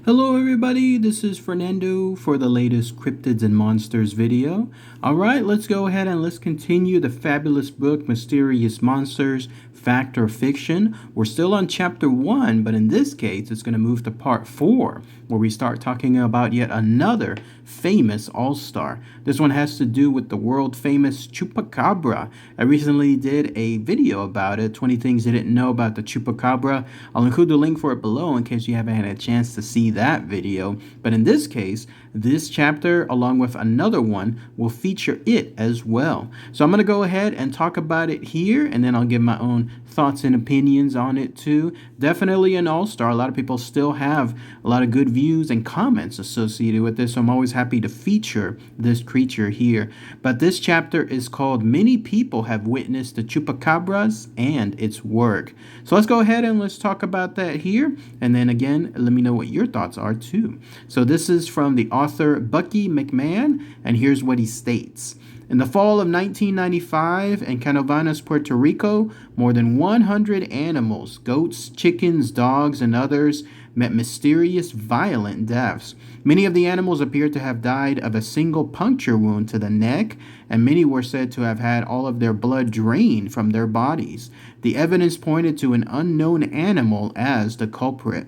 Hello everybody, this is Fernando for the latest Cryptids and Monsters video. Alright, let's go ahead and let's continue the fabulous book Mysterious Monsters, Fact or Fiction. We're still on chapter 1, but in this case it's going to move to part 4, where we start talking about yet another famous all-star. This one has to do with the world famous Chupacabra. I recently did a video about it, 20 things you didn't know about the Chupacabra. I'll include the link for it below in case you haven't had a chance to see that video. But in this case, this chapter, along with another one, will feature it as well. So I'm going to go ahead and talk about it here, and then I'll give my own thoughts and opinions on it too. Definitely an all-star. A lot of people still have a lot of good views and comments associated with this, so I'm always happy to feature this creature here. But this chapter is called Many People Have Witnessed the Chupacabras and Its Work. So let's go ahead and let's talk about that here, and then again, let me know what your thoughts are too. So this is from the author Bucky McMahon, and here's what he states. In the fall of 1995 in Canovanas, Puerto Rico, more than 100 animals, goats, chickens, dogs, and others, met mysterious, violent deaths. Many of the animals appeared to have died of a single puncture wound to the neck, and many were said to have had all of their blood drained from their bodies. The evidence pointed to an unknown animal as the culprit.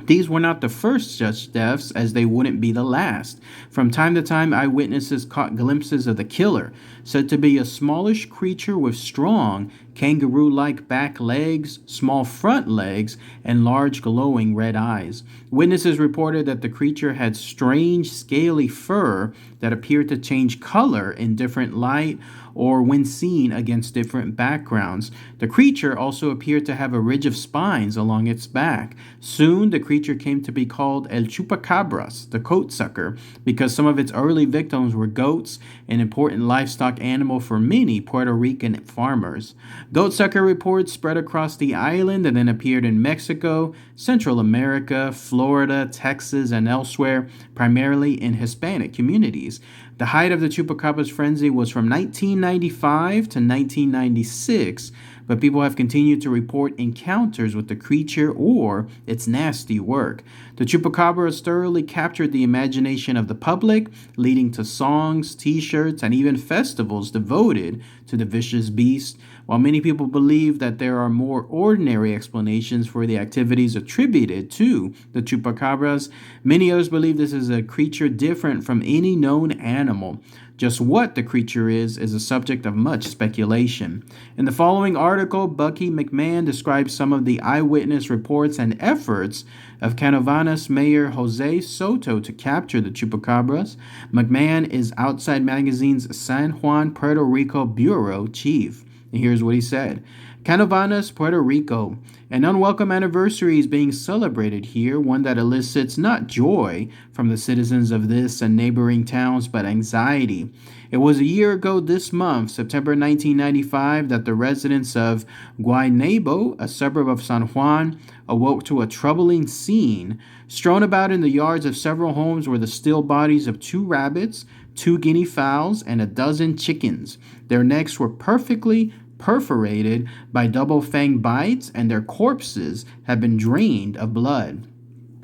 These were not the first such deaths, as they wouldn't be the last. From time to time, eyewitnesses caught glimpses of the killer, said to be a smallish creature with strong, kangaroo-like back legs, small front legs, and large glowing red eyes. Witnesses reported that the creature had strange, scaly fur that appeared to change color in different light or when seen against different backgrounds. The creature also appeared to have a ridge of spines along its back. Soon, the creature came to be called El Chupacabras, the coat sucker, because some of its early victims were goats, an important livestock animal for many Puerto Rican farmers. Goatsucker reports spread across the island and then appeared in Mexico, Central America, Florida, Texas, and elsewhere, primarily in Hispanic communities. The height of the Chupacabra's frenzy was from 1995 to 1996, but people have continued to report encounters with the creature or its nasty work. The Chupacabra has thoroughly captured the imagination of the public, leading to songs, t-shirts, and even festivals devoted to the vicious beast. While many people believe that there are more ordinary explanations for the activities attributed to the Chupacabras, many others believe this is a creature different from any known animal. Just what the creature is a subject of much speculation. In the following article, Bucky McMahon describes some of the eyewitness reports and efforts of Canovanas Mayor Jose Soto to capture the Chupacabras. McMahon is Outside Magazine's San Juan, Puerto Rico bureau chief. And here's what he said. Canovanas, Puerto Rico. An unwelcome anniversary is being celebrated here, one that elicits not joy from the citizens of this and neighboring towns, but anxiety. It was a year ago this month, September 1995, that the residents of Guaynabo, a suburb of San Juan, awoke to a troubling scene. Strewn about in the yards of several homes were the still bodies of 2 rabbits, 2 guinea fowls, and a dozen chickens. Their necks were perfectly perforated by double-fang bites, and their corpses had been drained of blood.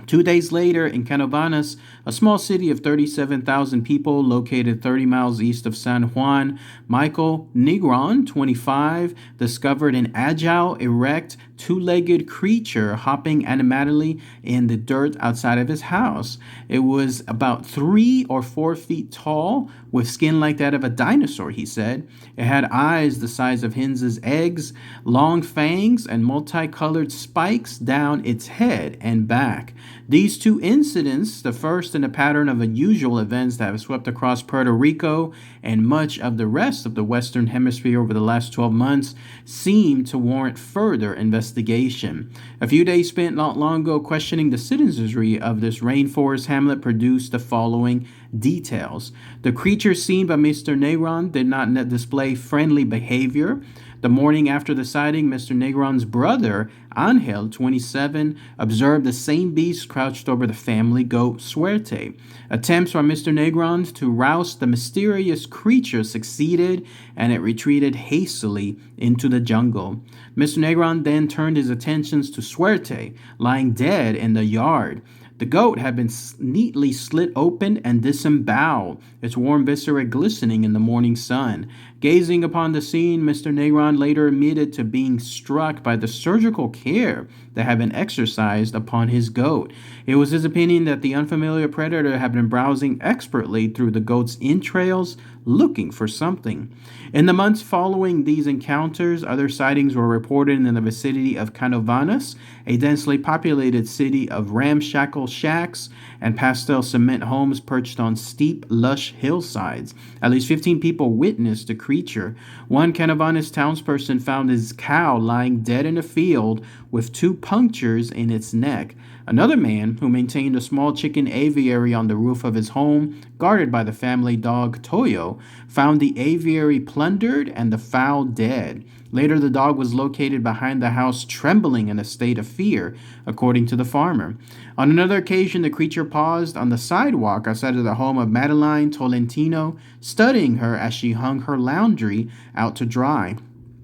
2 days later, in Canovanas, a small city of 37,000 people located 30 miles east of San Juan, Michael Negron, 25, discovered an agile, erect, 2-legged creature hopping animatedly in the dirt outside of his house. It was about 3 or 4 feet tall, with skin like that of a dinosaur, he said. It had eyes the size of hens' eggs, long fangs, and multicolored spikes down its head and back. These 2 incidents, the first in a pattern of unusual events that have swept across Puerto Rico and much of the rest of the Western Hemisphere over the last 12 months, seem to warrant further investigation. A few days spent not long ago questioning the citizenry of this rainforest hamlet produced the following details. The creature seen by Mr. Negron did not display friendly behavior. The morning after the sighting, Mr. Negron's brother, Angel, 27, observed the same beast crouched over the family goat, Suerte. Attempts by Mr. Negron to rouse the mysterious creature succeeded, and it retreated hastily into the jungle. Mr. Negron then turned his attentions to Suerte, lying dead in the yard. The goat had been neatly slit open and disemboweled, its warm viscera glistening in the morning sun. Gazing upon the scene, Mr. Negron later admitted to being struck by the surgical care that had been exercised upon his goat. It was his opinion that the unfamiliar predator had been browsing expertly through the goat's entrails, looking for something. In the months following these encounters, other sightings were reported in the vicinity of Canovanas, a densely populated city of ramshackle shacks and pastel cement homes perched on steep, lush hillsides. At least 15 people witnessed the creature. One Canovanas townsperson found his cow lying dead in a field with 2 punctures in its neck. Another man, who maintained a small chicken aviary on the roof of his home, guarded by the family dog Toyo, found the aviary plundered and the fowl dead. Later, the dog was located behind the house, trembling in a state of fear, according to the farmer. On another occasion, the creature paused on the sidewalk outside of the home of Madeline Tolentino, studying her as she hung her laundry out to dry.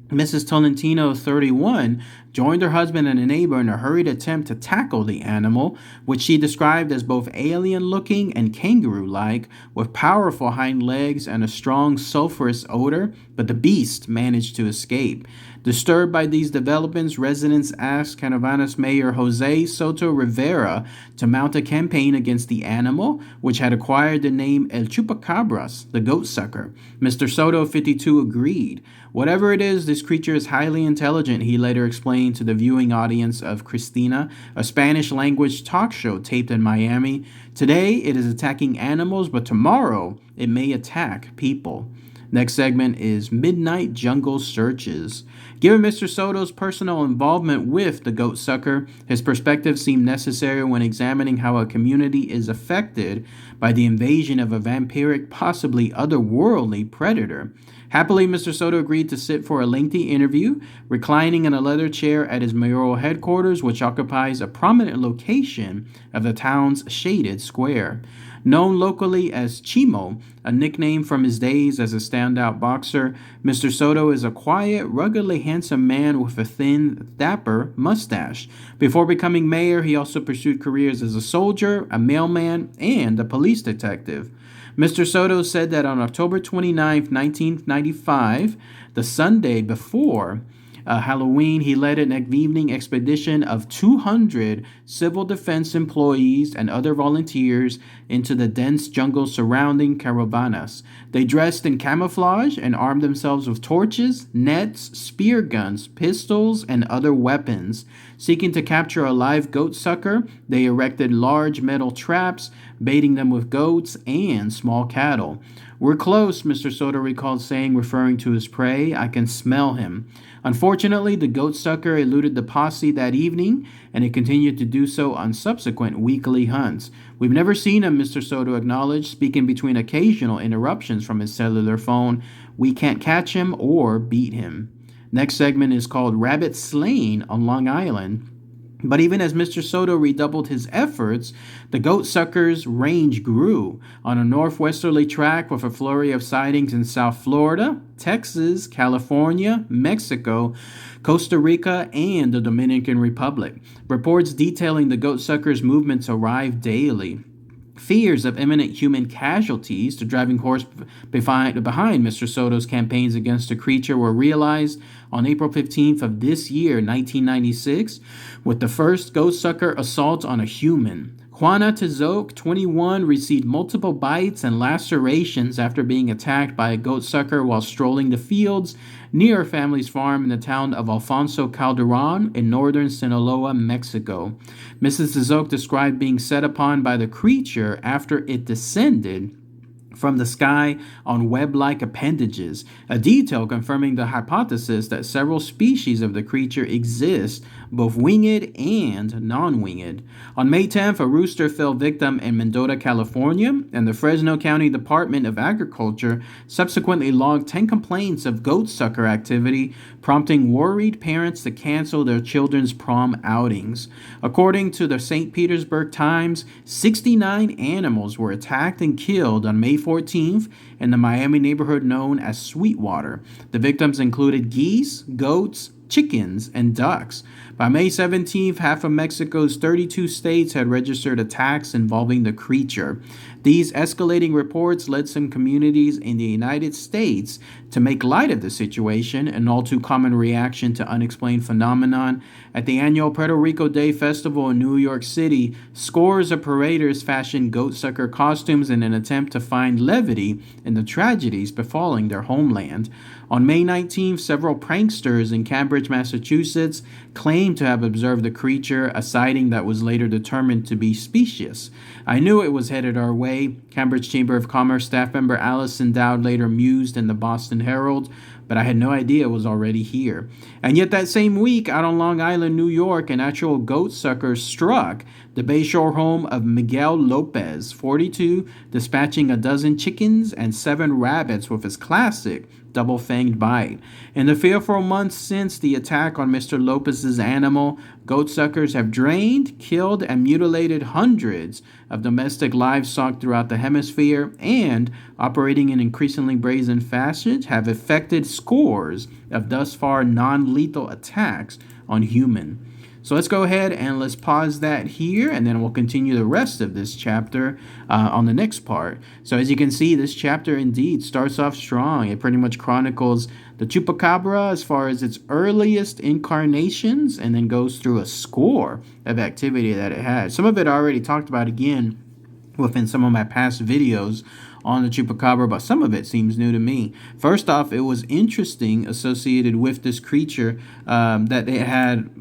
Mrs. Tolentino, 31, joined her husband and a neighbor in a hurried attempt to tackle the animal, which she described as both alien-looking and kangaroo-like, with powerful hind legs and a strong sulfurous odor, but the beast managed to escape. Disturbed by these developments, residents asked Canovanas Mayor Jose Soto Rivera to mount a campaign against the animal, which had acquired the name El Chupacabras, the goat sucker. Mr. Soto, 52, agreed. Whatever it is, this creature is highly intelligent, he later explained to the viewing audience of Cristina, a Spanish-language talk show taped in Miami. Today, it is attacking animals, but tomorrow, it may attack people. Next segment is Midnight Jungle Searches. Given Mr. Soto's personal involvement with the goat sucker, his perspective seemed necessary when examining how a community is affected by the invasion of a vampiric, possibly otherworldly predator. Happily, Mr. Soto agreed to sit for a lengthy interview, reclining in a leather chair at his mayoral headquarters, which occupies a prominent location of the town's shaded square. Known locally as Chimo, a nickname from his days as a standout boxer, Mr. Soto is a quiet, ruggedly handsome man with a thin, dapper mustache. Before becoming mayor, he also pursued careers as a soldier, a mailman, and a police detective. Mr. Soto said that on October 29, 1995, the Sunday before Halloween, he led an evening expedition of 200 civil defense employees and other volunteers into the dense jungle surrounding Caravanas. They dressed in camouflage and armed themselves with torches, nets, spear guns, pistols, and other weapons. Seeking to capture a live goat sucker, they erected large metal traps, baiting them with goats and small cattle. "We're close," Mr. Soto recalled saying, referring to his prey. "I can smell him." Unfortunately, the goat sucker eluded the posse that evening, and it continued to do so on subsequent weekly hunts. "We've never seen him," Mr. Soto acknowledged, speaking between occasional interruptions from his cellular phone. "We can't catch him or beat him." Next segment is called Rabbit Slain on Long Island. But even as Mr. Soto redoubled his efforts, the goat sucker's range grew. On a northwesterly track with a flurry of sightings in South Florida, Texas, California, Mexico, Costa Rica, and the Dominican Republic. Reports detailing the goat sucker's movements arrived daily. Fears of imminent human casualties, the driving force behind Mr. Soto's campaigns against the creature, were realized on April 15th of this year, 1996, with the first goat sucker assault on a human. Juana Tizoc, 21, received multiple bites and lacerations after being attacked by a goat sucker while strolling the fields near her family's farm in the town of Alfonso Calderon in northern Sinaloa, Mexico. Mrs. Tizoc described being set upon by the creature after it descended from the sky on web-like appendages, a detail confirming the hypothesis that several species of the creature exist, both winged and non-winged. On May 10th, a rooster fell victim in Mendota, California, and the Fresno County Department of Agriculture subsequently logged 10 complaints of goat sucker activity, prompting worried parents to cancel their children's prom outings. According to the St. Petersburg Times, 69 animals were attacked and killed on May 14th in the Miami neighborhood known as Sweetwater. The victims included geese, goats, chickens, and ducks. By May 17th, half of Mexico's 32 states had registered attacks involving the creature. These escalating reports led some communities in the United States to make light of the situation, an all too common reaction to unexplained phenomenon. At the annual Puerto Rico Day Festival in New York City, scores of paraders fashioned goatsucker costumes in an attempt to find levity in the tragedies befalling their homeland. On May 19th, several pranksters in Cambridge, Massachusetts, claimed to have observed the creature, a sighting that was later determined to be specious. I knew it was headed our way, Cambridge Chamber of Commerce staff member Allison Dowd later mused in the Boston Herald, but I had no idea it was already here. And yet that same week, out on Long Island, New York, an actual goatsucker struck the Bayshore home of Miguel Lopez, 42, dispatching a dozen chickens and 7 rabbits with his classic double-fanged bite. In the fearful months since the attack on Mr. Lopez's animal, goatsuckers have drained, killed, and mutilated hundreds of domestic livestock throughout the hemisphere and, operating in increasingly brazen fashion, have effected scores of thus far non-lethal attacks on humans. So let's go ahead and let's pause that here, and then we'll continue the rest of this chapter on the next part. So as you can see, this chapter indeed starts off strong. It pretty much chronicles the Chupacabra as far as its earliest incarnations, and then goes through a score of activity that it had. Some of it I already talked about again within some of my past videos on the Chupacabra, but some of it seems new to me. First off, it was interesting associated with this creature that it had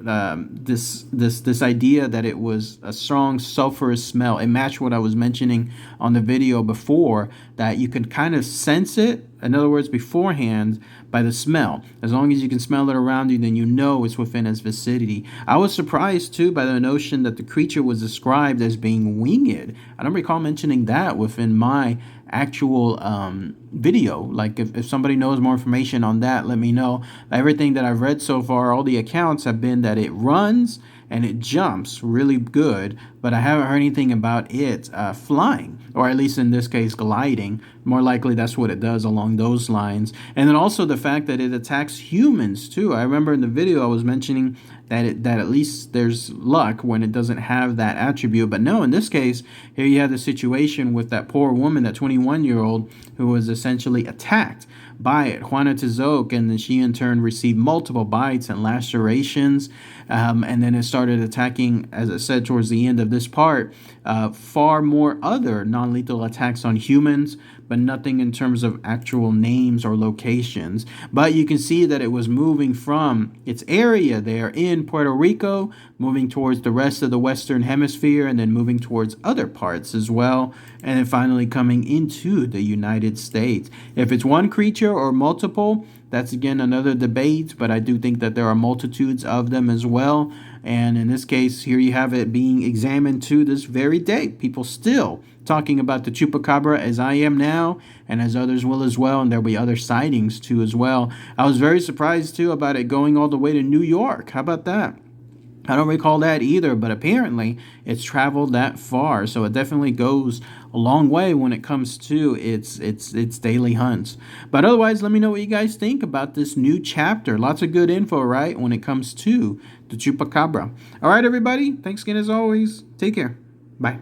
this idea that it was a strong sulfurous smell. It matched what I was mentioning on the video before, that you can kind of sense it. In other words, beforehand, by the smell. As long as you can smell it around you, then you know it's within its vicinity. I was surprised, too, by the notion that the creature was described as being winged. I don't recall mentioning that within my actual video. Like, if somebody knows more information on that, let me know. Everything that I've read so far, all the accounts have been that it runs and it jumps really good, but I haven't heard anything about it flying, or at least in this case gliding. More likely that's what it does along those lines. And then also the fact that it attacks humans too. I remember in the video I was mentioning that at least there's luck when it doesn't have that attribute, but no, in this case here you have the situation with that poor woman, that 21-year-old, who was essentially attacked by it, Juana Tizoc, and then she in turn received multiple bites and lacerations, and then it started attacking, as I said towards the end of this part, far more other non-lethal attacks on humans, but nothing in terms of actual names or locations. But you can see that it was moving from its area there in Puerto Rico, moving towards the rest of the Western Hemisphere, and then moving towards other parts as well, and then finally coming into the United States. If it's one creature or multiple, that's again another debate, but I do think that there are multitudes of them as well. And in this case, here you have it being examined to this very day. People still talking about the Chupacabra, as I am now, and as others will as well, and there'll be other sightings too as well. I was very surprised too about it going all the way to New York. How about that? I don't recall that either, but apparently it's traveled that far, so it definitely goes a long way when it comes to its daily hunts. But otherwise, let me know what you guys think about this new chapter. Lots of good info, right, when it comes to the Chupacabra. All right, everybody. Thanks again as always. Take care. Bye.